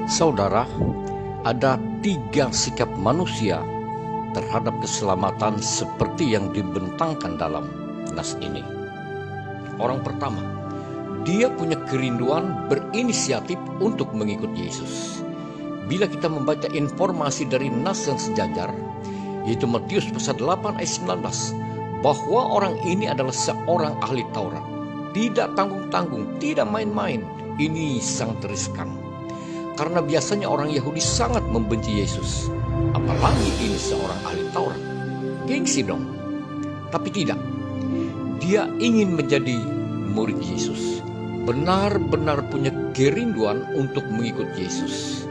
Saudara, ada 3 sikap manusia terhadap keselamatan seperti yang dibentangkan dalam nas ini. Orang pertama, dia punya kerinduan berinisiatif untuk mengikut Yesus. Bila kita membaca informasi dari nas yang sejajar, yaitu Matius pasal 8 ayat 19, bahwa orang ini adalah seorang ahli Taurat. Tidak tanggung-tanggung, tidak main-main. Ini sangat riskan. Karena biasanya orang Yahudi sangat membenci Yesus. Apalagi ini seorang ahli Taurat. Gengsi dong. Tapi tidak. Dia ingin menjadi murid Yesus. Benar-benar punya kerinduan untuk mengikut Yesus.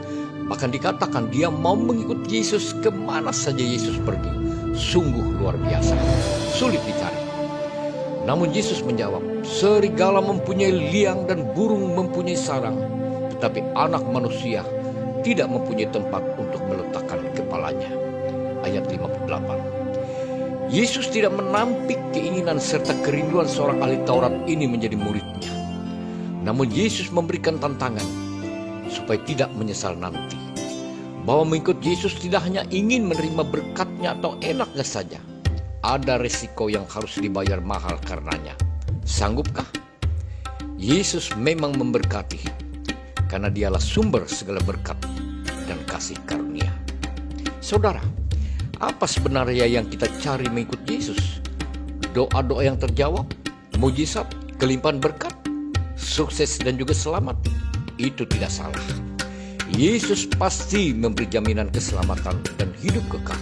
Bahkan dikatakan dia mau mengikut Yesus kemana saja Yesus pergi. Sungguh luar biasa. Sulit dicari. Namun Yesus menjawab, serigala mempunyai liang dan burung mempunyai sarang, tetapi anak manusia tidak mempunyai tempat untuk meletakkan kepalanya. Ayat 58. Yesus tidak menampik keinginan serta kerinduan seorang ahli Taurat ini menjadi muridnya. Namun Yesus memberikan tantangan supaya tidak menyesal nanti. Bahwa mengikut Yesus tidak hanya ingin menerima berkatnya atau enaknya saja. Ada resiko yang harus dibayar mahal karenanya. Sanggupkah? Yesus memang memberkati, karena dialah sumber segala berkat dan kasih karunia. Saudara, apa sebenarnya yang kita cari mengikut Yesus? Doa-doa yang terjawab, mujizat, kelimpahan berkat, sukses dan juga selamat? Itu tidak salah. Yesus pasti memberi jaminan keselamatan dan hidup kekal,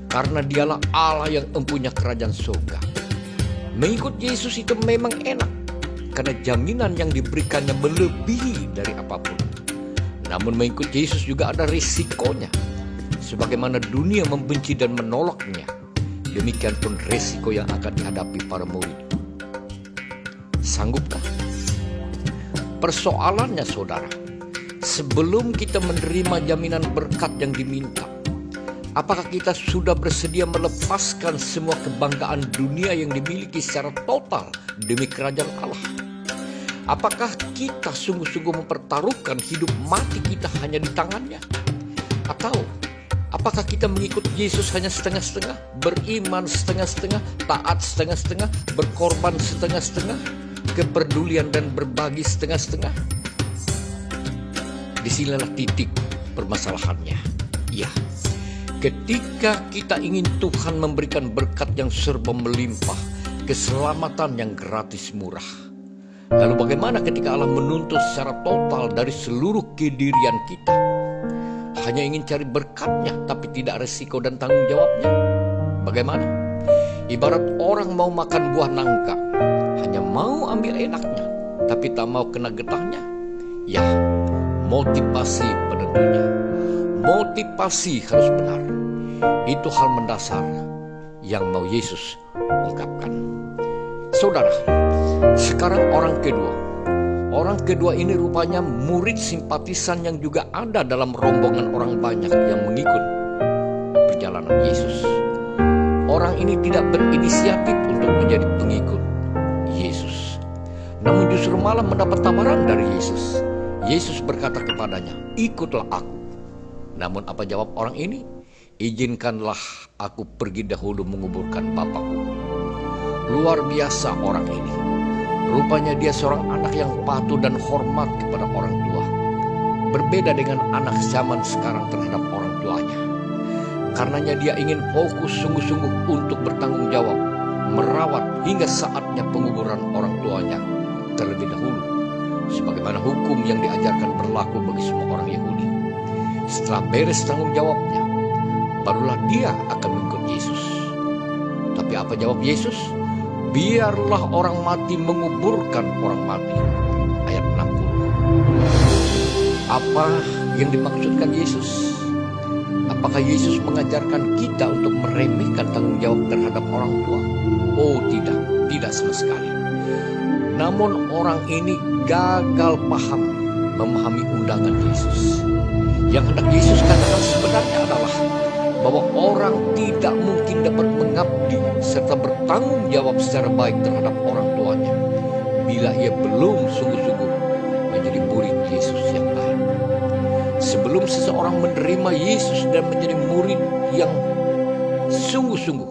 karena dialah Allah yang mempunyai kerajaan surga. Mengikut Yesus itu memang enak, karena jaminan yang diberikannya melebihi dari apapun. Namun mengikut Yesus juga ada risikonya. Sebagaimana dunia membenci dan menolaknya, demikian pun risiko yang akan dihadapi para murid. Sanggupkah? Persoalannya saudara, sebelum kita menerima jaminan berkat yang diminta, apakah kita sudah bersedia melepaskan semua kebanggaan dunia yang dimiliki secara total demi kerajaan Allah? Apakah kita sungguh-sungguh mempertaruhkan hidup mati kita hanya di tangannya? Atau apakah kita mengikut Yesus hanya setengah-setengah, beriman setengah-setengah, taat setengah-setengah, berkorban setengah-setengah, kepedulian dan berbagi setengah-setengah? Disinilah titik permasalahannya. Ya, ketika kita ingin Tuhan memberikan berkat yang serba melimpah, keselamatan yang gratis murah. Lalu bagaimana ketika Allah menuntut secara total dari seluruh kedirian kita? Hanya ingin cari berkatnya, tapi tidak resiko dan tanggung jawabnya. Bagaimana? Ibarat orang mau makan buah nangka, hanya mau ambil enaknya, tapi tak mau kena getahnya. Ya, motivasi penentunya. Motivasi harus benar. Itu hal mendasar yang mau Yesus ungkapkan. Saudara, sekarang orang kedua. Orang kedua ini rupanya murid simpatisan yang juga ada dalam rombongan orang banyak yang mengikut perjalanan Yesus. Orang ini tidak berinisiatif untuk menjadi pengikut Yesus, namun justru malah mendapat tawaran dari Yesus. Yesus berkata kepadanya, ikutlah aku. Namun apa jawab orang ini? Izinkanlah aku pergi dahulu menguburkan Bapakku. Luar biasa orang ini. Rupanya dia seorang anak yang patuh dan hormat kepada orang tua. Berbeda dengan anak zaman sekarang terhadap orang tuanya. Karenanya dia ingin fokus sungguh-sungguh untuk bertanggung jawab, merawat hingga saatnya penguburan orang tuanya terlebih dahulu. Sebagaimana hukum yang diajarkan berlaku bagi semua orang Yahudi. Setelah beres tanggung jawabnya, barulah dia akan mengikut Yesus. Tapi apa jawab Yesus? Biarlah orang mati menguburkan orang mati. Ayat 60. Apa yang dimaksudkan Yesus? Apakah Yesus mengajarkan kita untuk meremehkan tanggung jawab terhadap orang tua? Oh tidak, tidak sama sekali. Namun orang ini gagal memahami undangan Yesus. Yang hendak Yesus katakan sebenarnya adalah bahwa orang tidak mungkin dapat mengabdi serta bertanggung jawab secara baik terhadap orang tuanya bila ia belum sungguh-sungguh menjadi murid Yesus yang baik. Sebelum seseorang menerima Yesus dan menjadi murid yang sungguh-sungguh,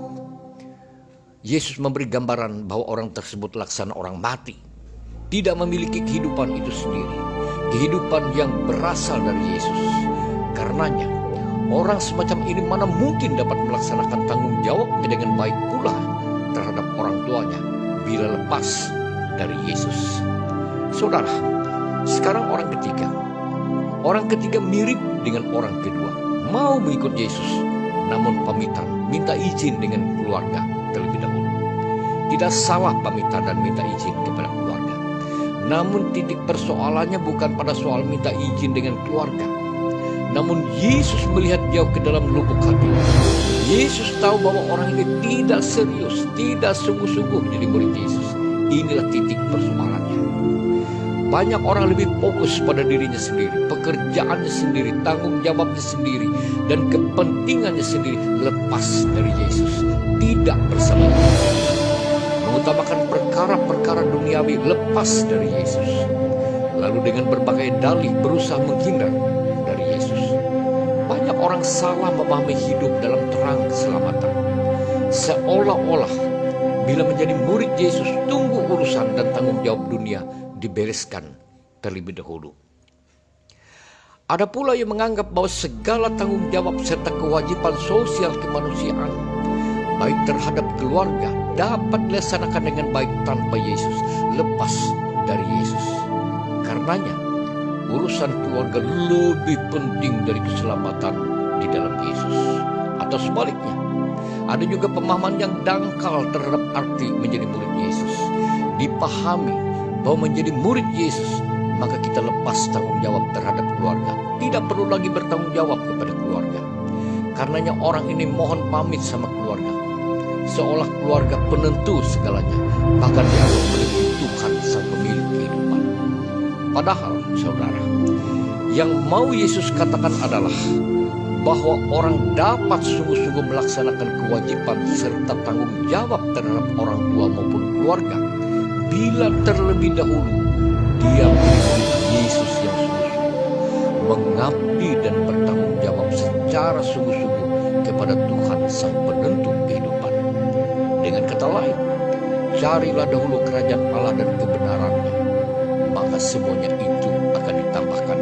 Yesus memberi gambaran bahwa orang tersebut laksana orang mati, tidak memiliki kehidupan itu sendiri, kehidupan yang berasal dari Yesus. Karenanya, orang semacam ini mana mungkin dapat melaksanakan tanggung jawabnya dengan baik pula terhadap orang tuanya bila lepas dari Yesus. Saudara, sekarang orang ketiga mirip dengan orang kedua, mau mengikut Yesus, namun pamitan, minta izin dengan keluarga terlebih dahulu. Tidak salah pamitan dan minta izin kepada keluarga, namun titik persoalannya bukan pada soal minta izin dengan keluarga. Namun Yesus melihat jauh ke dalam lubuk hati. Yesus tahu bahwa orang ini tidak serius, tidak sungguh-sungguh jadi murid Yesus. Inilah titik persoalannya. Banyak orang lebih fokus pada dirinya sendiri, pekerjaannya sendiri, tanggung jawabnya sendiri, dan kepentingannya sendiri, lepas dari Yesus, tidak bersama Yesus. Mengutamakan perkara-perkara duniawi, lepas dari Yesus. Lalu dengan berbagai dalih berusaha menghindar dari Yesus. Banyak orang salah memahami hidup dalam terang keselamatan. Seolah-olah bila menjadi murid Yesus, tunggu urusan dan tanggung jawab dunia dibereskan terlebih dahulu. Ada pula yang menganggap bahwa segala tanggung jawab serta kewajiban sosial kemanusiaan, baik terhadap keluarga, dapat dilaksanakan dengan baik tanpa Yesus, lepas dari Yesus. Karenanya, urusan keluarga lebih penting dari keselamatan di dalam Yesus. Atau sebaliknya, ada juga pemahaman yang dangkal terhadap arti menjadi murid Yesus. Dipahami bahwa menjadi murid Yesus, maka kita lepas tanggung jawab terhadap keluarga. Tidak perlu lagi bertanggung jawab kepada keluarga. Karenanya orang ini mohon pamit sama keluarga. Seolah keluarga penentu segalanya, bahkan dianggap melebihi Tuhan sang pemilik kehidupan. Padahal, saudara, yang mau Yesus katakan adalah bahwa orang dapat sungguh-sungguh melaksanakan kewajiban serta tanggung jawab terhadap orang tua maupun keluarga bila terlebih dahulu dia menjadi Yesus yang sungguh-sungguh, mengabdi dan bertanggung jawab secara sungguh-sungguh kepada Tuhan sang penentu kehidupan. Dengan kata lain, carilah dahulu kerajaan Allah dan kebenarannya, maka semuanya itu akan ditambahkan